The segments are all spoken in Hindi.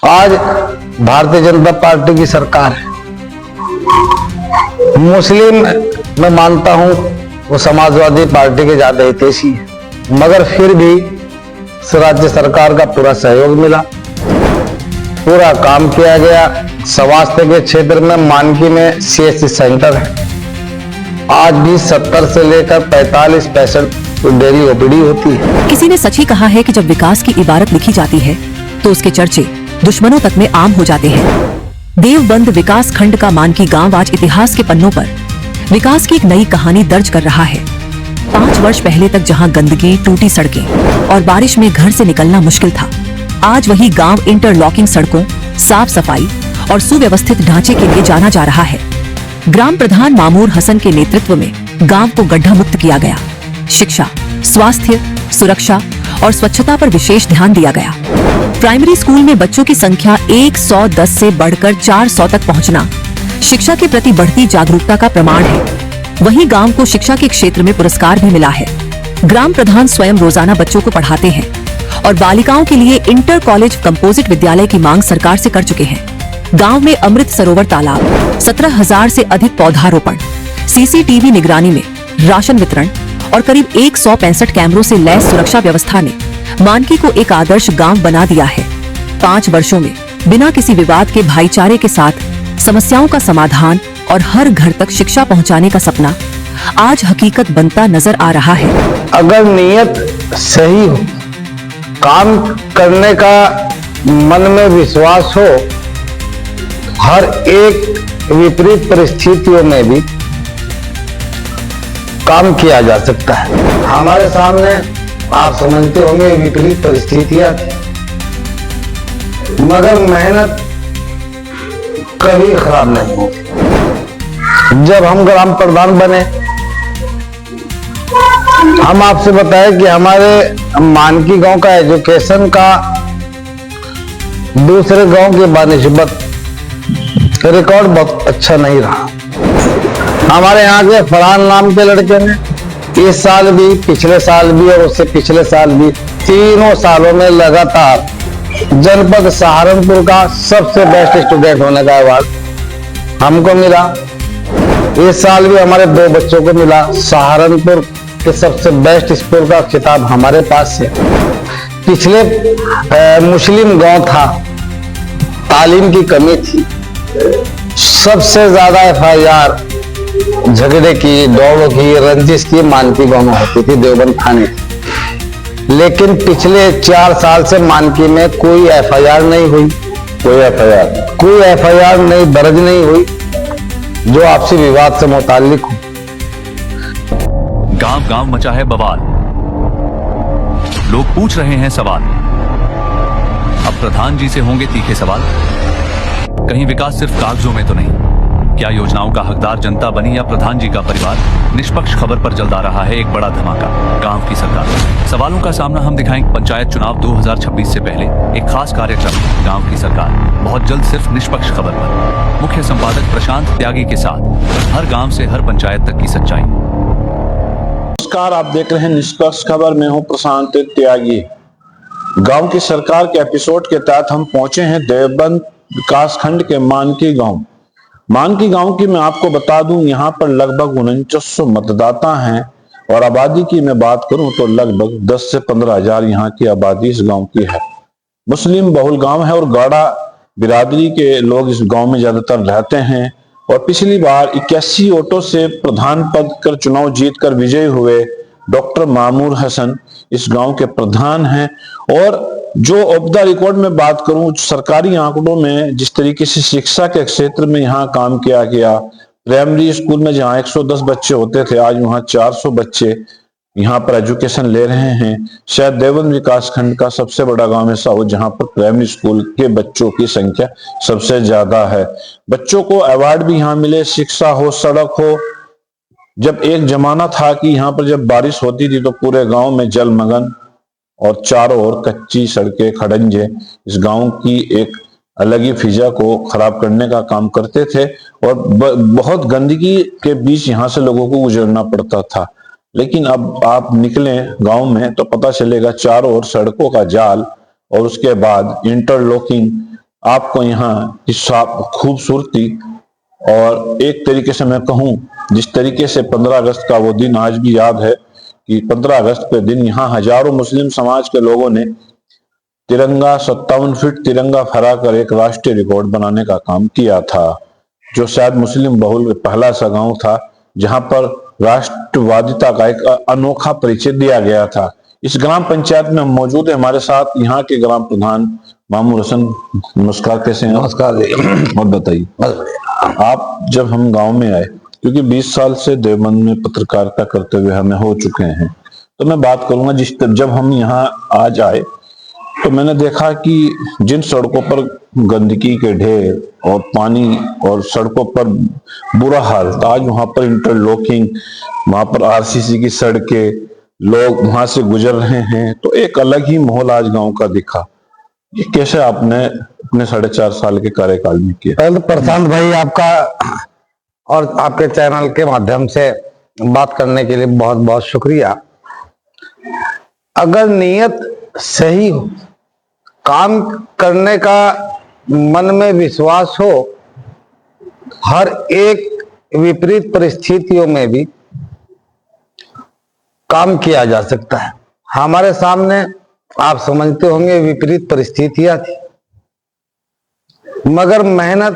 आज भारतीय जनता पार्टी की सरकार है। मुस्लिम मैं मानता हूं वो समाजवादी पार्टी के ज्यादा हितैषी है, मगर फिर भी राज्य सरकार का पूरा सहयोग मिला, पूरा काम किया गया। स्वास्थ्य के क्षेत्र में मानकी में सीएससी सेंटर है। आज भी 70 से लेकर 45 पेशेंट डेली ओपीडी होती है। किसी ने सच ही कहा है कि जब विकास की इबारत लिखी जाती है तो उसके चर्चे दुश्मनों तक में आम हो जाते हैं। देवबंद विकास खंड का मानकी गांव आज इतिहास के पन्नों पर विकास की एक नई कहानी दर्ज कर रहा है। 5 वर्ष पहले तक जहां गंदगी, टूटी सड़कें और बारिश में घर से निकलना मुश्किल था, आज वही गांव इंटरलॉकिंग सड़कों, साफ सफाई और सुव्यवस्थित ढांचे के लिए जाना जा रहा है। ग्राम प्रधान मामूर हसन के नेतृत्व में गांव को गड्ढा मुक्त किया गया। शिक्षा, स्वास्थ्य, सुरक्षा और स्वच्छता पर विशेष ध्यान दिया गया। प्राइमरी स्कूल में बच्चों की संख्या 110 से बढ़कर 400 तक पहुंचना शिक्षा के प्रति बढ़ती जागरूकता का प्रमाण है। वहीं गांव को शिक्षा के क्षेत्र में पुरस्कार भी मिला है। ग्राम प्रधान स्वयं रोजाना बच्चों को पढ़ाते हैं और बालिकाओं के लिए इंटर कॉलेज कंपोजिट विद्यालय की मांग सरकार से कर चुके हैं। गांव में अमृत सरोवर तालाब, 17,000 से अधिक पौधारोपण, सीसीटीवी निगरानी में राशन वितरण और करीब 165 कैमरों से लैस सुरक्षा व्यवस्था ने मानकी को एक आदर्श गांव बना दिया है। 5 वर्षों में बिना किसी विवाद के भाईचारे के साथ समस्याओं का समाधान और हर घर तक शिक्षा पहुंचाने का सपना आज हकीकत बनता नजर आ रहा है। अगर नीयत सही हो, काम करने का मन में विश्वास हो, हर एक विपरीत परिस्थितियों में भी काम किया जा सकता है। हमारे सामने आप समझते होंगे विपरीत परिस्थितियां थी, मगर मेहनत कभी खराब नहीं होती। जब हम ग्राम प्रधान बने, हम आपसे बताएं कि हमारे मानकी गांव का एजुकेशन का दूसरे गांव के बानिस्बत रिकॉर्ड बहुत अच्छा नहीं रहा। हमारे यहाँ के फरहान नाम के लड़के ने इस साल भी, पिछले साल भी और उससे पिछले साल भी, तीनों सालों में लगातार जनपद सहारनपुर का सबसे बेस्ट स्टूडेंट होने का अवार्ड हमको मिला। इस साल भी हमारे 2 बच्चों को मिला। सहारनपुर के सबसे बेस्ट स्कूल का खिताब हमारे पास है। पिछले मुस्लिम गांव था, तालीम की कमी थी, सबसे ज्यादा एफआईआर झगड़े की, दौड़ों की, रंजिश की मानकी गांव में होती थी, देवबंद थाने। लेकिन पिछले 4 साल से मानकी में कोई एफआईआर नहीं हुई, कोई एफआईआर नहीं दर्ज नहीं हुई जो आपसी विवाद से मुताल्लिक हो। गांव गांव मचा है बवाल, लोग पूछ रहे हैं सवाल। अब प्रधान जी से होंगे तीखे सवाल। कहीं विकास सिर्फ कागजों में तो नहीं, क्या योजनाओं का हकदार जनता बनी या प्रधान जी का परिवार? निष्पक्ष खबर पर जल्द आ रहा है एक बड़ा धमाका, गांव की सरकार। सवालों का सामना हम दिखाएंगे पंचायत चुनाव 2026 से पहले एक खास कार्यक्रम, गांव की सरकार, बहुत जल्द सिर्फ निष्पक्ष खबर पर। मुख्य संपादक प्रशांत त्यागी के साथ हर गांव से हर पंचायत तक की सच्चाई। नमस्कार, आप देख रहे हैं निष्पक्ष खबर। मैं हूं प्रशांत त्यागी। गांव की सरकार के एपिसोड के तहत हम पहुंचे हैं देवबंद विकास खंड के मानकी गांव। मानकी गांव की मैं आपको बता दूं, यहां पर लगभग 4900 मतदाता हैं और आबादी की मैं बात करूं तो लगभग 10 से 15 हजार यहाँ की आबादी इस गांव की है। मुस्लिम बहुल गांव है और गाड़ा बिरादरी के लोग इस गांव में ज्यादातर रहते हैं। और पिछली बार 81 वोटों से प्रधान पद कर चुनाव जीतकर विजयी हुए डॉक्टर मामूर हसन इस गांव के प्रधान हैं। और जो ऑफ द रिकॉर्ड में बात करूं, सरकारी आंकड़ों में जिस तरीके से शिक्षा के क्षेत्र में यहाँ काम किया गया, प्राइमरी स्कूल में जहाँ 110 बच्चे होते थे, आज वहाँ 400 बच्चे यहाँ पर एजुकेशन ले रहे हैं। शायद देवबंद विकास खंड का सबसे बड़ा गांव ऐसा हो जहां पर प्राइमरी स्कूल के बच्चों की संख्या सबसे ज्यादा है। बच्चों को अवार्ड भी यहाँ मिले, शिक्षा हो, सड़क हो। जब एक जमाना था कि यहाँ पर जब बारिश होती थी तो पूरे गांव में जलमग्न और चारों ओर कच्ची सड़कें, खड़ंजे इस गांव की एक अलग ही फिजा को खराब करने का काम करते थे और बहुत गंदगी के बीच यहाँ से लोगों को गुजरना पड़ता था। लेकिन अब आप निकलें गांव में तो पता चलेगा चारों ओर सड़कों का जाल और उसके बाद इंटरलॉकिंग आपको यहाँ की खूबसूरती और एक तरीके से मैं कहूँ जिस तरीके से 15 अगस्त का वो दिन आज भी याद है कि 15 अगस्त के दिन यहाँ हजारों मुस्लिम समाज के लोगों ने तिरंगा 57 फीट तिरंगा फहरा कर एक राष्ट्रीय रिकॉर्ड बनाने का काम किया था, जो शायद मुस्लिम बहुल पहला ऐसा गांव था जहां पर राष्ट्रवादिता का एक अनोखा परिचय दिया गया था। इस ग्राम पंचायत में हम मौजूद है, हमारे साथ यहाँ के ग्राम प्रधान मामूर हसन। नमस्कार, कैसे हैं? नमस्कार जी। और बताइए, आप जब हम गांव में आए, क्योंकि 20 साल से देवबंद में पत्रकारिता करते हुए हमें हो चुके हैं, तो मैं बात करूंगा जब हम यहाँ आज आए तो मैंने देखा कि जिन सड़कों पर गंदगी के ढेर और पानी और सड़कों पर बुरा हाल था, आज वहां पर इंटरलॉकिंग, वहां पर आरसीसी की सड़कें, लोग वहां से गुजर रहे हैं, तो एक अलग ही माहौल आज गांव का दिखा। ये कैसे आपने अपने 4.5 साल के कार्यकाल में किया? पहले तो प्रशांत भाई, आपका और आपके चैनल के माध्यम से बात करने के लिए बहुत बहुत शुक्रिया। अगर नीयत सही हो, काम करने का मन में विश्वास हो, हर एक विपरीत परिस्थितियों में भी काम किया जा सकता है। हमारे सामने आप समझते होंगे विपरीत परिस्थितियां थी, मगर मेहनत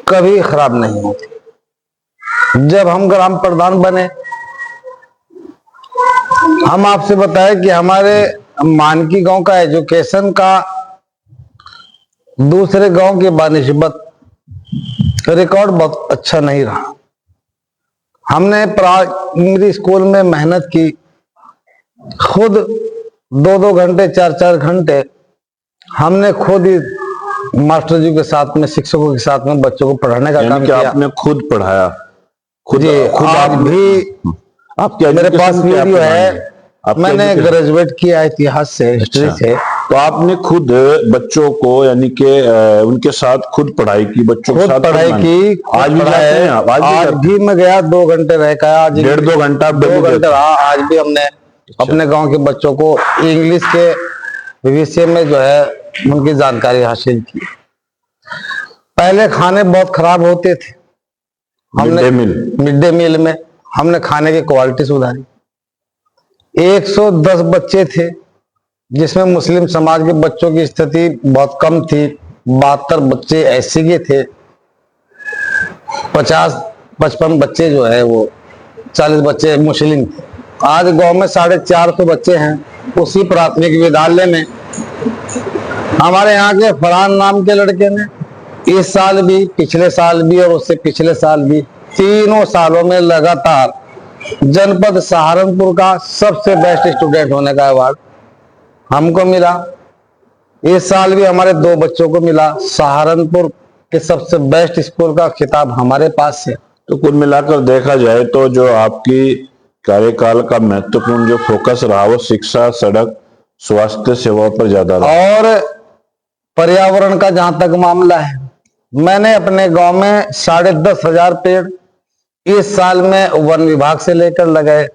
कभी खराब नहीं होती। जब हम ग्राम प्रधान बने, हम आपसे बताएं कि हमारे मानकी गांव का एजुकेशन का दूसरे गांव के बानिस्बत रिकॉर्ड बहुत अच्छा नहीं रहा। हमने प्राइमरी स्कूल में मेहनत की, खुद 2-2 घंटे 4-4 घंटे हमने खुद ही मास्टर जी के साथ में, शिक्षकों के साथ में बच्चों को पढ़ाने का काम किया। आपने खुद पढ़ाया? खुद आज भी आपके मेरे पास वीडियो है। मैंने ग्रेजुएट किया इतिहास से, हिस्ट्री से। तो आपने खुद बच्चों को, यानी कि उनके साथ खुद पढ़ाई की, बच्चों के साथ पढ़ाई की। आज भी जाते हैं? आज भी मैं गया, 2 घंटे रह गया। आज 1.5-2 घंटा 2 घंटे रहा। आज भी हमने अपने गांव के बच्चों को इंग्लिश के विषय में जो है उनकी जानकारी हासिल की। पहले खाने बहुत खराब होते थे, हमने मिड डे मील में हमने खाने की क्वालिटी सुधारी। 110 बच्चे थे, जिसमें मुस्लिम समाज के बच्चों की स्थिति बहुत कम थी। 72 बच्चे ऐसे के थे। 50-55 बच्चे जो है वो 40 बच्चे मुस्लिम थे। आज गांव में 450 बच्चे हैं। उसी प्राथमिक विद्यालय में हमारे यहाँ के फरहान नाम के लड़के ने इस साल भी, पिछले साल भी और उससे पिछले साल भी, तीनों सालों में लगातार जनपद सहारनपुर का सबसे बेस्ट स्टूडेंट होने का अवार्ड हमको मिला। इस साल भी हमारे 2 बच्चों को मिला। सहारनपुर के सबसे बेस्ट स्कूल का खिताब हमारे पास है। तो कुल मिलाकर देखा जाए तो जो आपकी कार्यकाल का महत्वपूर्ण जो फोकस रहा वो शिक्षा, सड़क, स्वास्थ्य सेवाओं पर ज्यादा रहा। और पर्यावरण का जहां तक मामला है, मैंने अपने गांव में 10,500 पेड़ इस साल में वन विभाग से लेकर लगाए।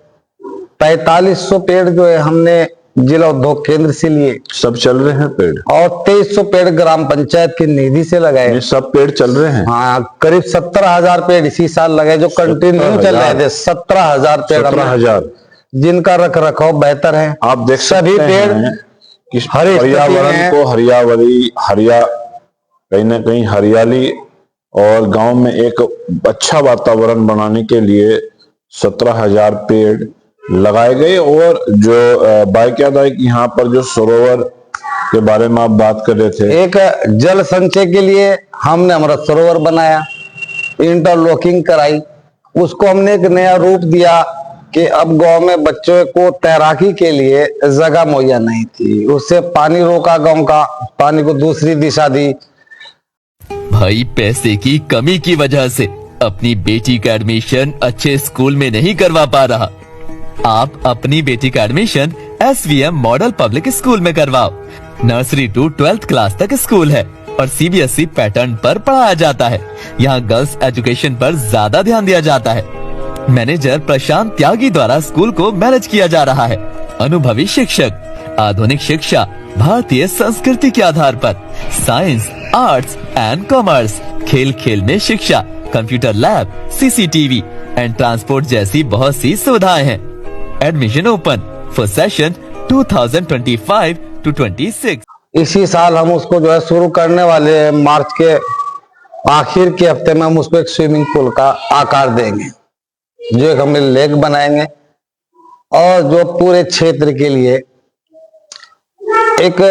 4500 पेड़ जो है हमने जिला उद्योग केंद्र से लिए। सब चल रहे हैं पेड़? और 2300 पेड़ ग्राम पंचायत की निधि से लगाए। ये सब पेड़ चल रहे हैं? हाँ, करीब 17,000 पेड़ इसी साल लगाए, जो कंटिन्यू चल रहे थे। 17,000 पेड़, 17,000, जिनका रख रखाव बेहतर है। आप देख सभी पेड़ पर्यावरण को कहीं ना कहीं हरियाली और गांव में एक अच्छा वातावरण बनाने के लिए 17,000 पेड़ लगाए गए। और जो बाइक याद आई कि यहाँ पर जो सरोवर के बारे में आप बात कर रहे थे, एक जल संचय के लिए हमने अमृत सरोवर बनाया, इंटरलॉकिंग कराई। उसको हमने एक नया रूप दिया कि अब गांव में बच्चों को तैराकी के लिए जगह मुहैया नहीं थी, उससे पानी रोका, गांव का पानी को दूसरी दिशा दी। भाई, पैसे की कमी की वजह से अपनी बेटी का एडमिशन अच्छे स्कूल में नहीं करवा पा रहा। आप अपनी बेटी का admission SVM model public school में करवाओ। नर्सरी टू 12th क्लास तक स्कूल है और CBSE पैटर्न पर पढ़ाया जाता है। यहाँ गर्ल्स एजुकेशन पर ज्यादा ध्यान दिया जाता है। मैनेजर प्रशांत त्यागी द्वारा स्कूल को मैनेज किया जा रहा है। अनुभवी शिक्षक, आधुनिक शिक्षा, भारतीय संस्कृति के आधार पर साइंस, आर्ट्स एंड कॉमर्स, खेल खेल में शिक्षा, computer lab, CCTV and transport जैसी बहुत सी सुविधाएं हैं। Admission open for session 2025-26। इसी साल हम उसको जो है शुरू करने वाले हैं। मार्च के आखिर के हफ्ते में हम उसको एक स्विमिंग पूल का आकार देंगे, जो एक हम लेक बनाएंगे और जो पूरे क्षेत्र के लिए एक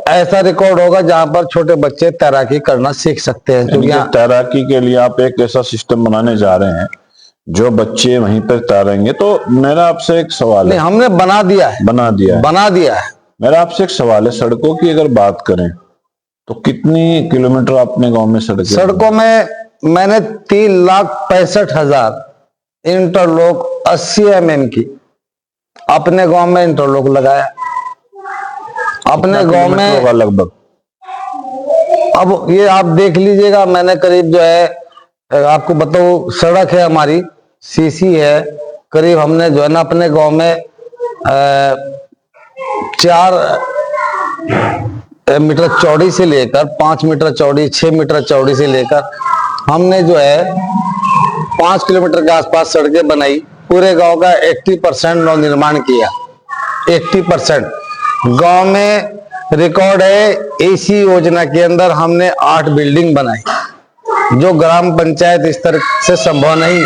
ऐसा रिकॉर्ड होगा जहां पर छोटे बच्चे तैराकी करना सीख सकते हैं। क्योंकि यानी कि तैराकी के लिए आप एक ऐसा सिस्टम बनाने जा रहे हैं जो बच्चे वहीं पर तैरेंगे। तो मेरा आपसे एक सवाल नहीं, है। हमने बना दिया है। बना दिया है। मेरा आपसे एक सवाल है, सड़कों की अगर बात करें तो कितनी किलोमीटर अपने गांव में सड़कों में मैंने 3,65,000 इंटरलॉक 80 mm की अपने गांव में इंटरलॉक लगाया। अपने गांव में होगा लगभग, अब ये आप देख लीजिएगा, मैंने करीब जो है आपको बताऊं, सड़क है हमारी सीसी है, करीब हमने जो है ना अपने गांव में 4 मीटर चौड़ी से लेकर 5 मीटर चौड़ी, 6 मीटर चौड़ी से लेकर हमने जो है 5 किलोमीटर के आसपास सड़कें बनाई। पूरे गांव का 80% नव निर्माण किया। 80% गांव में रिकॉर्ड है। इसी योजना के अंदर हमने 8 बिल्डिंग बनाई, जो ग्राम पंचायत स्तर से संभव नहीं।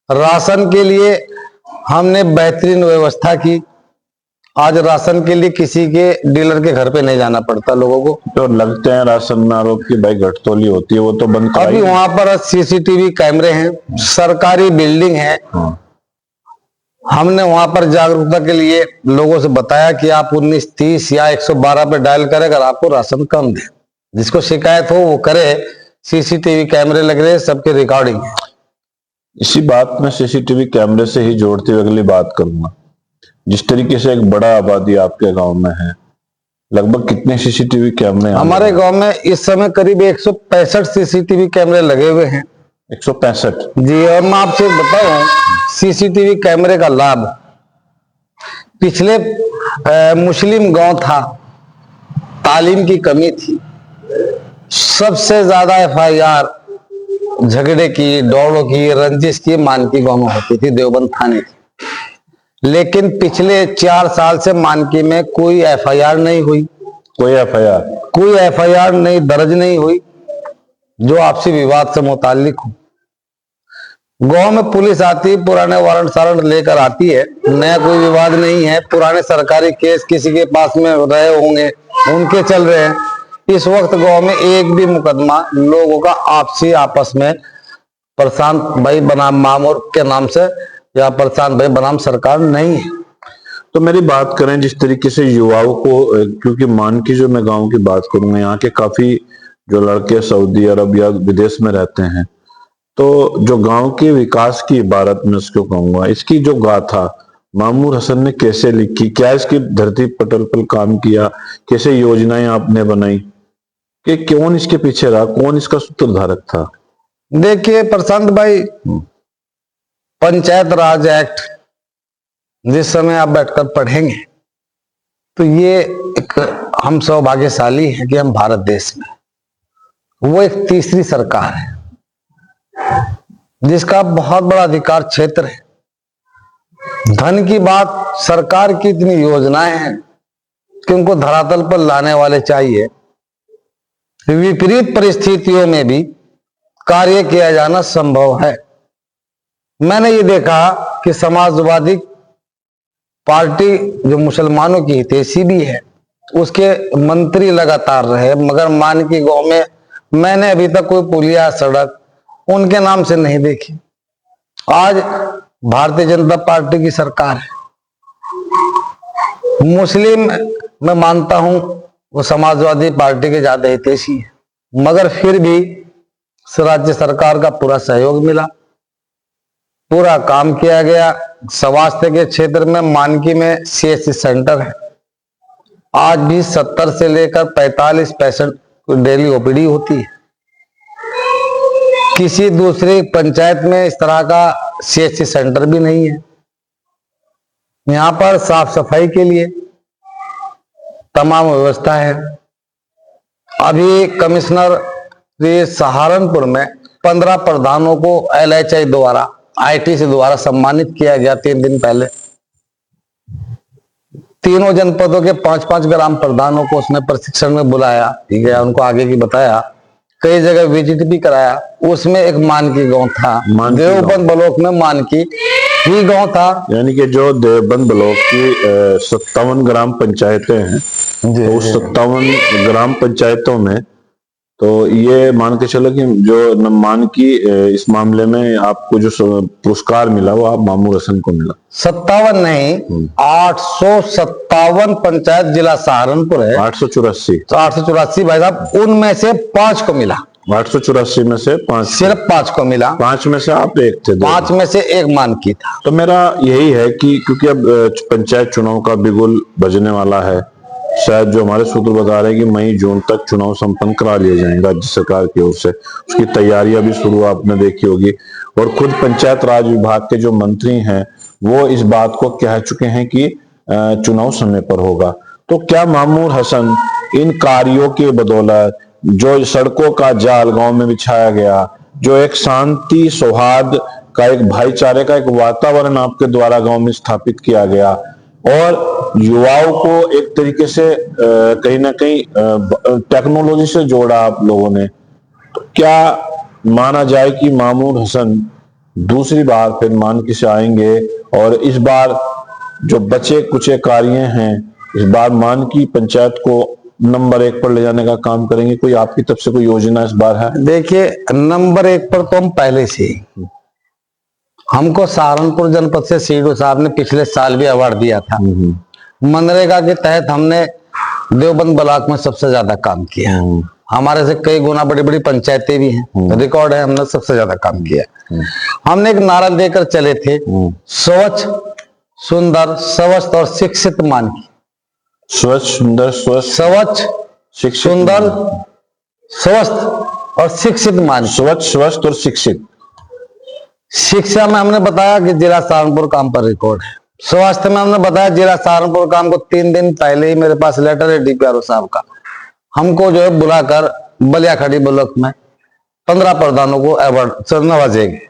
राशन के लिए हमने बेहतरीन व्यवस्था की। आज राशन के लिए किसी के डीलर के घर पे नहीं जाना पड़ता लोगों को। जो लगते हैं राशन में आरोप की भाई घटतोली होती है, वो तो बंद कराई। अभी वहां पर सीसीटीवी कैमरे हैं, सरकारी बिल्डिंग है। हमने वहां पर जागरूकता के लिए लोगों से बताया कि आप 1930 या 112 पे डायल करें अगर आपको राशन कम दे। जिसको शिकायत हो वो करे। सीसीटीवी कैमरे लग रहे हैं, सबके रिकॉर्डिंग है। इसी बात में सीसीटीवी कैमरे से ही जोड़ते हुए अगली बात करूंगा। जिस तरीके से एक बड़ा आबादी आपके गांव में है, लगभग कितने सीसीटीवी कैमरे हमारे गांव में इस समय करीब 165 सीसीटीवी कैमरे लगे हुए हैं। 165 जी। और मैं आपसे बताऊं, सीसीटीवी कैमरे का लाभ पिछले मुस्लिम गांव था, तालीम की कमी थी, सबसे ज्यादा एफआईआर झगड़े की, दौड़ों की, रंजिश की मानकी गांव में होती थी, देवबंद थाने की। लेकिन पिछले 4 साल से मानकी में कोई एफआईआर नहीं हुई। कोई एफआईआर नहीं दर्ज नहीं हुई जो आपसी विवाद से मुताल्लिक हो। गांव में पुलिस आती, पुराने वारंट लेकर आती है, नया कोई विवाद नहीं है। पुराने सरकारी केस किसी के पास में रहे होंगे, उनके चल रहे हैं। इस वक्त गांव में एक भी मुकदमा लोगों का आपसी आपस में प्रशांत भाई बनाम मामूर के नाम से या प्रशांत भाई बनाम सरकार नहीं है। तो मेरी बात करें जिस तरीके से युवाओं को, क्योंकि मान की जो मैं गांव की बात करूंगा, यहाँ के काफी जो लड़के सऊदी अरब या विदेश में रहते हैं, तो जो गांव के विकास की इबारत में उसको कहूंगा, इसकी जो गाथा मामूर हसन ने कैसे लिखी, क्या इसकी धरती पटल पर काम किया, कैसे योजनाएं आपने बनाई, कि कौन इसके पीछे रहा, कौन इसका सूत्रधारक था? देखिए प्रशांत भाई, पंचायत राज एक्ट जिस समय आप बैठकर पढ़ेंगे तो ये एक हम सौभाग्यशाली हैं कि हम भारत देश में, वो एक तीसरी सरकार है जिसका बहुत बड़ा अधिकार क्षेत्र है। धन की बात, सरकार की इतनी योजनाएं हैं कि उनको धरातल पर लाने वाले चाहिए। विपरीत परिस्थितियों में भी कार्य किया जाना संभव है। मैंने ये देखा कि समाजवादी पार्टी जो मुसलमानों की हितैषी भी है, उसके मंत्री लगातार रहे, मगर मानकी गांव में मैंने अभी तक कोई पुलिया सड़क उनके नाम से नहीं देखी। आज भारतीय जनता पार्टी की सरकार है। मुस्लिम मैं मानता हूं वो समाजवादी पार्टी के ज्यादा हितैषी है, मगर फिर भी राज्य सरकार का पूरा सहयोग मिला, पूरा काम किया गया। स्वास्थ्य के क्षेत्र में मानकी में सीएचसी सेंटर है। आज भी 70 से लेकर 45 पेशेंट डेली ओपीडी होती है। किसी दूसरी पंचायत में इस तरह का सीएचसी सेंटर भी नहीं है। यहाँ पर साफ सफाई के लिए तमाम व्यवस्था है। अभी कमिश्नर सहारनपुर में 15 प्रधानों को LHI द्वारा ITC द्वारा सम्मानित किया गया 3 दिन पहले। तीनों जनपदों के 5-5 ग्राम प्रधानों को उसने प्रशिक्षण में बुलाया, ठीक है, उनको आगे की बताया, कई जगह विजिट भी कराया। उसमें एक मानकी गांव था, देवबंद ब्लॉक में मानकी ही गांव था। यानी कि जो देवबंद ब्लॉक की 57 ग्राम पंचायतें हैं, तो उस 57 ग्राम पंचायतों में तो ये मान के चलो कि जो मानकी इस मामले में आपको जो पुरस्कार मिला वो आप मामूर हसन को मिला। 57 नहीं, 857 पंचायत जिला सहारनपुर है। 884 तो 884 भाई साहब, उनमें से 5 को मिला। 884 में से 5, सिर्फ 5 को मिला। 5 में से आप एक थे। 5 में से एक मानकी था। तो मेरा यही है कि क्योंकि अब पंचायत चुनाव का बिगुल बजने वाला है, शायद जो हमारे सूत्र बता रहे हैं कि मई जून तक चुनाव संपन्न करा लिए जाएंगे राज्य सरकार की ओर से। उसकी तैयारियां भी शुरू आपने देखी होगी, और खुद पंचायत राज विभाग के जो मंत्री हैं वो इस बात को कह चुके हैं कि चुनाव समय पर होगा। तो क्या मामूर हसन इन कार्यों के बदौलत, जो सड़कों का जाल गांव में बिछाया गया, जो एक शांति सौहार्द का, एक भाईचारे का एक वातावरण आपके द्वारा गांव में स्थापित किया गया, और युवाओं को एक तरीके से कहीं ना कहीं टेक्नोलॉजी से जोड़ा आप लोगों ने, तो क्या माना जाए कि मामूर हसन दूसरी बार फिर मानकी से आएंगे और इस बार जो बचे कुचे कार्य हैं, इस बार मानकी पंचायत को नंबर 1 पर ले जाने का काम करेंगे? कोई आपकी तरफ से कोई योजना इस बार है? देखिए, नंबर 1 पर तो हम पहले से ही, हमको सहारनपुर जनपद से सीडो साहब ने पिछले साल भी अवार्ड दिया था। मनरेगा के तहत हमने देवबंद ब्लॉक में सबसे ज्यादा काम किया। हमारे से कई गुना बड़ी बड़ी पंचायतें भी हैं, रिकॉर्ड है, हमने सबसे ज्यादा काम किया। हमने एक नारा देकर चले थे, स्वच्छ सुंदर स्वस्थ और शिक्षित मानकी। स्वच्छ सुंदर स्वस्थ, स्वच्छ सुंदर स्वस्थ और शिक्षित मानकी। स्वच्छ स्वस्थ और शिक्षित। शिक्षा में हमने बताया कि जिला सहारनपुर काम पर रिकॉर्ड है। स्वास्थ्य में हमने बताया जिला सहारनपुर काम को 3 दिन पहले ही मेरे पास लेटर है DPRO साहब का, हमको जो है बुलाकर बलियाखड़ी ब्लॉक में 15 प्रधानों को अवार्ड से नवाजेंगे।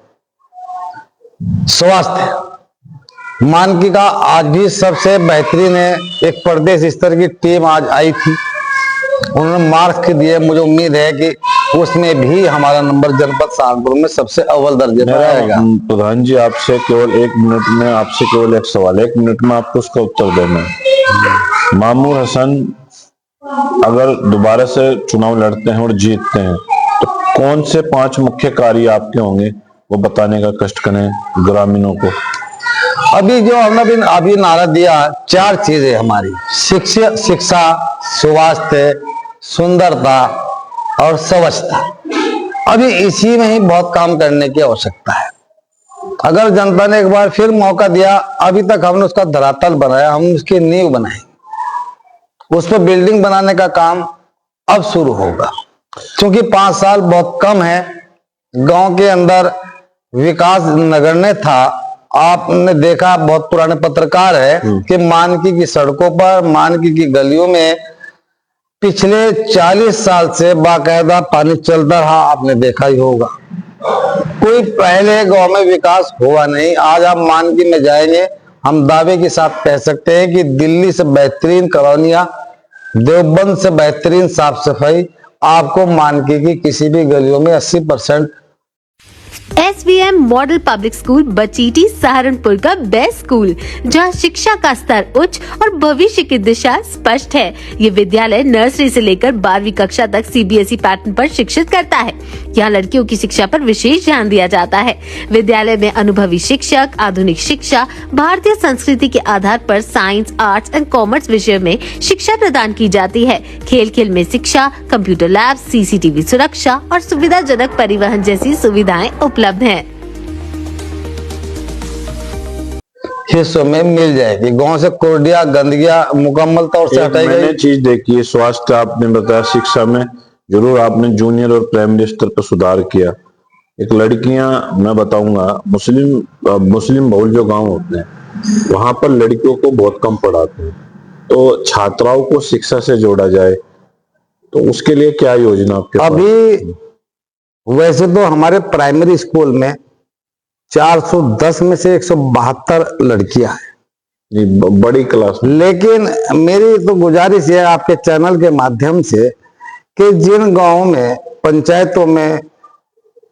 स्वास्थ्य मानकी का आज भी सबसे बेहतरीन है। एक प्रदेश स्तर की टीम आज आई थी, उन्होंने मार्क्स दिए। मुझे उम्मीद है कि उसमें भी हमारा नंबर जनपद सहारनपुर में सबसे अव्वल दर्जे पर आएगा। प्रधान जी, आपसे केवल 1 मिनट में, आपसे केवल एक सवाल, 1 मिनट में आपको उसका उत्तर देना है। मामूर हसन अगर दोबारा से चुनाव लड़ते हैं और जीतते हैं तो कौन से 5 मुख्य कार्य आपके होंगे वो बताने का कष्ट करें ग्रामीणों को। अभी जो हमने अभी नारा दिया, 4 चीजें हमारी, शिक्षा, स्वास्थ्य, सुंदरता और स्वच्छता। अभी इसी में ही बहुत काम करने की आवश्यकता है। अगर जनता ने एक बार फिर मौका दिया, अभी तक हमने उसका धरातल बनाया, हम उसकी नींव बनाई, उस पर बिल्डिंग बनाने का काम अब शुरू होगा। क्योंकि 5 साल बहुत कम है, गांव के अंदर विकास नगण्य था। आपने देखा, बहुत पुराने पत्रकार है कि मानकी की सड़कों पर, मानकी की गलियों में पिछले 40 साल से बाकायदा पानी चलता रहा, आपने देखा ही होगा। कोई पहले गांव में विकास हुआ नहीं। आज आप मानकी में जाएंगे, हम दावे के साथ कह सकते हैं कि दिल्ली से बेहतरीन कॉलोनियां, देवबंद से बेहतरीन साफ सफाई आपको मानकी की किसी भी गलियों में 80%। SVM मॉडल पब्लिक स्कूल बचीटी सहारनपुर का बेस्ट स्कूल, जहां शिक्षा का स्तर उच्च और भविष्य की दिशा स्पष्ट है। ये विद्यालय नर्सरी से लेकर 12वीं कक्षा तक CBSE पैटर्न पर शिक्षित करता है। यहाँ लड़कियों की शिक्षा पर विशेष ध्यान दिया जाता है। विद्यालय में अनुभवी शिक्षक, आधुनिक शिक्षा, भारतीय संस्कृति के आधार पर साइंस, आर्ट्स एंड कॉमर्स विषय में शिक्षा प्रदान की जाती है। खेल खेल में शिक्षा, कंप्यूटर लैब, CCTV सुरक्षा और सुविधाजनक परिवहन जैसी सुविधाएं उपलब्ध हैं। हिस्सों में मिल जाएगी। गांव से कोर्डिया गंदगिया मुकम्मल तौर से हटाई गई। मैंने चीज देखी है, स्वास्थ्य आपने बताया, शिक्षा में जरूर आपने जूनियर और प्राइमरी स्तर पर सुधार किया। एक लड़कियां, मैं बताऊंगा, मुस्लिम बहुल जो गांव होते हैं वहां पर लड़कियों को बहुत कम पढ़ाते हैं, तो छात्राओं को शिक्षा से जोड़ा जाए। तो उसके लिए क्या योजना आपके पास? अभी वैसे तो हमारे प्राइमरी स्कूल में 410 में से 172 लड़कियां हैं, बड़ी क्लास में। लेकिन मेरी तो गुजारिश है आपके चैनल के माध्यम से कि जिन गांवों में पंचायतों में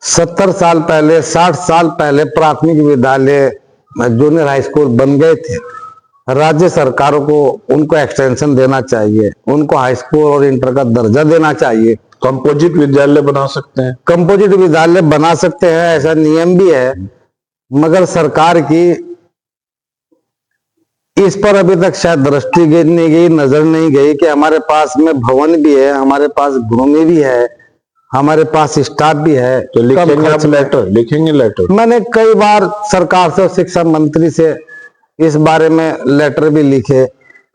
70 साल पहले 60 साल पहले प्राथमिक विद्यालय जूनियर हाई स्कूल बन गए थे, राज्य सरकारों को उनको एक्सटेंशन देना चाहिए, उनको हाई स्कूल और इंटर का दर्जा देना चाहिए। कंपोजिट विद्यालय बना सकते हैं। कंपोजिट विद्यालय बना सकते हैं, ऐसा नियम भी है, मगर सरकार की इस पर अभी तक शायद दृष्टि नहीं गई, नजर नहीं गई कि हमारे पास में भवन भी है, हमारे पास भूमि भी है, हमारे पास स्टाफ भी है। तो लिखेंगे आप लेटर? लिखेंगे लेटर? मैंने कई बार सरकार से, शिक्षा मंत्री से इस बारे में लेटर भी लिखे,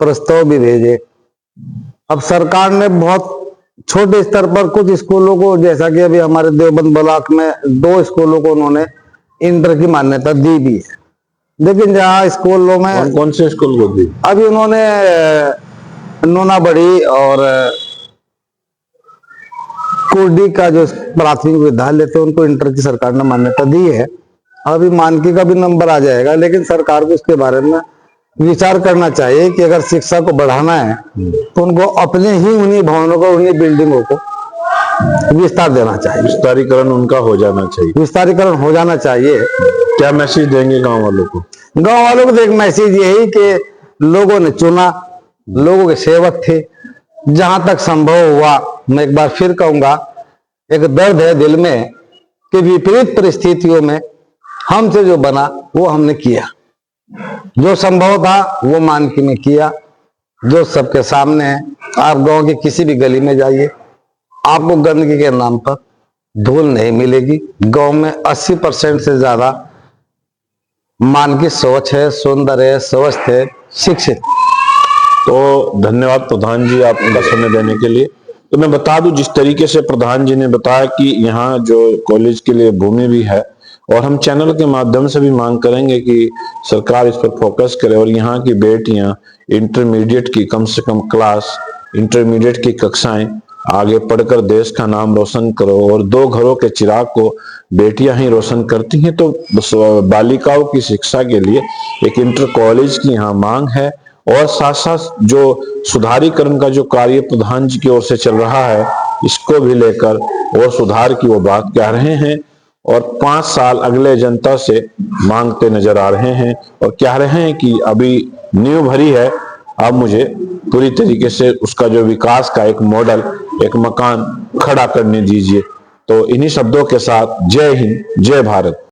प्रस्ताव भी भेजे। अब सरकार ने बहुत छोटे स्तर पर कुछ स्कूलों को, जैसा कि अभी हमारे देवबंद ब्लॉक में 2 स्कूलों को उन्होंने इंटर की मान्यता दी भी है, लेकिन जहाँ स्कूलों में कौन से स्कूल को दी? अभी उन्होंने नूनाबड़ी और कुर्डी का जो प्राथमिक विद्यालय थे उनको इंटर की सरकार ने मान्यता दी है। अभी मानकी का भी नंबर आ जाएगा, लेकिन सरकार को इसके बारे में विचार करना चाहिए कि अगर शिक्षा को बढ़ाना है तो उनको अपने ही उन्हीं भवनों को, उन्हीं बिल्डिंगों को विस्तार देना चाहिए, विस्तारीकरण उनका हो जाना चाहिए। विस्तारीकरण हो जाना चाहिए। क्या मैसेज देंगे गांव वालों को? गांव वालों को एक मैसेज यही कि लोगों ने चुना, लोगों के सेवक थे, जहां तक संभव हुआ, मैं एक बार फिर कहूंगा, एक दर्द है दिल में कि विपरीत परिस्थितियों में हमसे जो बना वो हमने किया, जो संभव था वो मानकी में किया, जो सबके सामने है। आप गांव की किसी भी गली में जाइए, आपको गंदगी के नाम पर धूल नहीं मिलेगी। गांव में 80% से ज्यादा मानकी स्वच्छ है, सुंदर है, स्वस्थ है, शिक्षित। तो धन्यवाद प्रधान जी आपका समय देने के लिए। तो मैं बता दूं, जिस तरीके से प्रधान जी ने बताया कि यहाँ जो कॉलेज के लिए भूमि भी है, और हम चैनल के माध्यम से भी मांग करेंगे कि सरकार इस पर फोकस करे और यहाँ की बेटियां इंटरमीडिएट की कम से कम क्लास, इंटरमीडिएट की कक्षाएं आगे पढ़कर देश का नाम रोशन करो। और 2 घरों के चिराग को बेटियां ही रोशन करती हैं, तो बालिकाओं की शिक्षा के लिए एक इंटर कॉलेज की यहाँ मांग है। और साथ साथ जो सुधारीकरण का जो कार्य प्रधान जी की ओर से चल रहा है, इसको भी लेकर और सुधार की वो बात कह रहे हैं, और 5 साल अगले जनता से मांगते नजर आ रहे हैं, और कह रहे हैं कि अभी नींव भरी है, अब मुझे पूरी तरीके से उसका जो विकास का एक मॉडल, एक मकान खड़ा करने दीजिए। तो इन्हीं शब्दों के साथ जय हिंद, जय भारत।